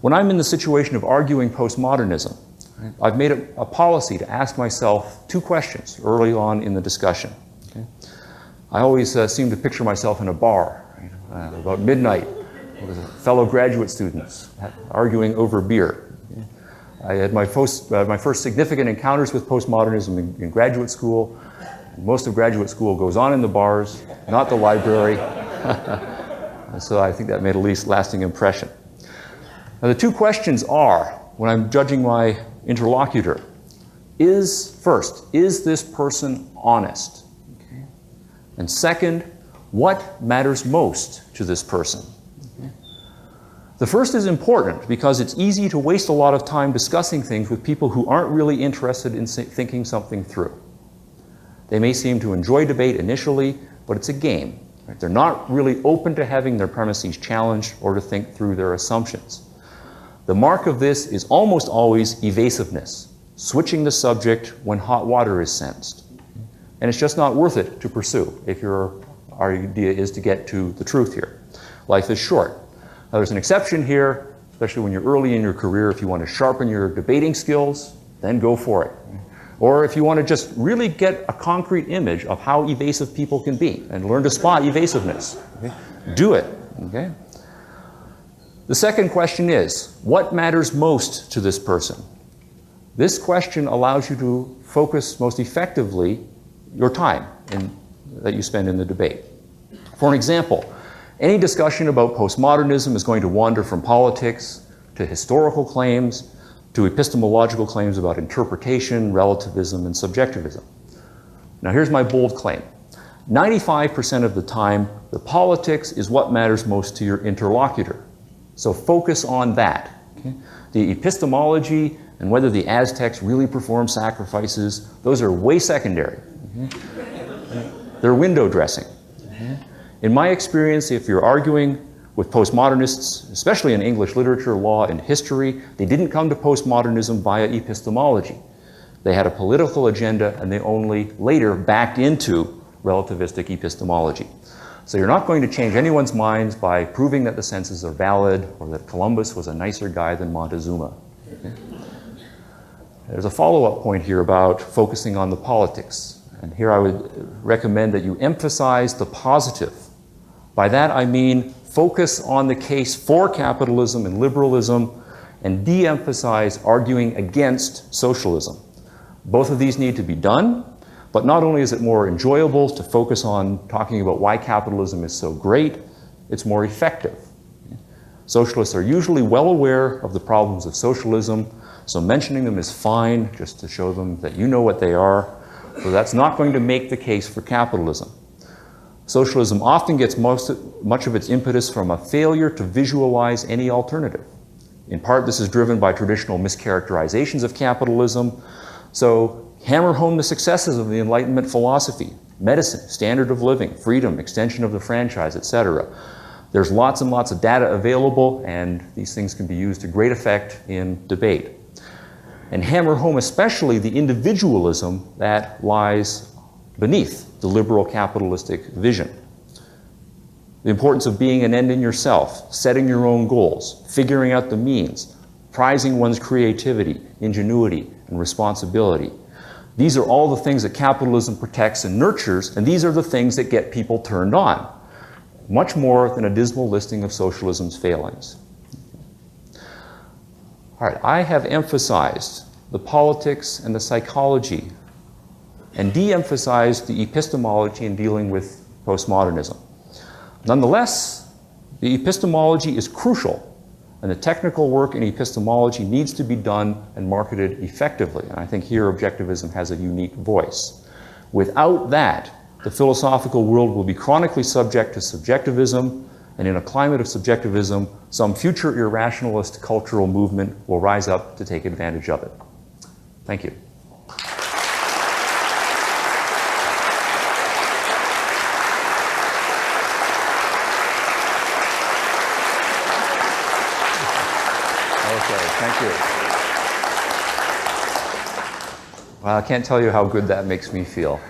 When I'm in the situation of arguing postmodernism, I've made it a policy to ask myself two questions early on in the discussion. Okay? I always seem to picture myself in a bar about midnight with fellow graduate students arguing over beer. Okay? I had my first significant encounters with postmodernism in graduate school. Most of graduate school goes on in the bars, not the library. So I think that made a lasting impression. Now, the two questions are, when I'm judging my interlocutor, first, is this person honest? Okay. And second, what matters most to this person? Okay. The first is important because it's easy to waste a lot of time discussing things with people who aren't really interested in thinking something through. They may seem to enjoy debate initially, but it's a game. Right? They're not really open to having their premises challenged or to think through their assumptions. The mark of this is almost always evasiveness, switching the subject when hot water is sensed. And it's just not worth it to pursue if our idea is to get to the truth here. Life is short. Now, there's an exception here, especially when you're early in your career. If you want to sharpen your debating skills, then go for it. Or if you want to just really get a concrete image of how evasive people can be and learn to spot evasiveness, okay, do it. Okay? The second question is, what matters most to this person? This question allows you to focus most effectively your time that you spend in the debate. For an example, any discussion about postmodernism is going to wander from politics to historical claims to epistemological claims about interpretation, relativism, and subjectivism. Now here's my bold claim. 95% of the time, the politics is what matters most to your interlocutor. So focus on that. Okay? The epistemology and whether the Aztecs really performed sacrifices, those are way secondary. Okay? They're window dressing. Okay? In my experience, if you're arguing with postmodernists, especially in English literature, law, and history, they didn't come to postmodernism via epistemology. They had a political agenda, and they only later backed into relativistic epistemology. So you're not going to change anyone's minds by proving that the census are valid or that Columbus was a nicer guy than Montezuma. Okay? There's a follow-up point here about focusing on the politics. And here I would recommend that you emphasize the positive. By that I mean focus on the case for capitalism and liberalism and de-emphasize arguing against socialism. Both of these need to be done, but not only is it more enjoyable to focus on talking about why capitalism is so great, it's more effective. Socialists are usually well aware of the problems of socialism, so mentioning them is fine, just to show them that you know what they are. So that's not going to make the case for capitalism. Socialism often gets much of its impetus from a failure to visualize any alternative. In part, this is driven by traditional mischaracterizations of capitalism. So hammer home the successes of the Enlightenment philosophy, medicine, standard of living, freedom, extension of the franchise, etc. There's lots and lots of data available, and these things can be used to great effect in debate. And hammer home especially the individualism that lies beneath the liberal capitalistic vision. The importance of being an end in yourself, setting your own goals, figuring out the means, prizing one's creativity, ingenuity, and responsibility. These are all the things that capitalism protects and nurtures, and these are the things that get people turned on, much more than a dismal listing of socialism's failings. All right, I have emphasized the politics and the psychology and de-emphasized the epistemology in dealing with postmodernism. Nonetheless, the epistemology is crucial, and the technical work in epistemology needs to be done and marketed effectively. And I think here objectivism has a unique voice. Without that, the philosophical world will be chronically subject to subjectivism, and in a climate of subjectivism, some future irrationalist cultural movement will rise up to take advantage of it. Thank you. Thank you. Well, I can't tell you how good that makes me feel.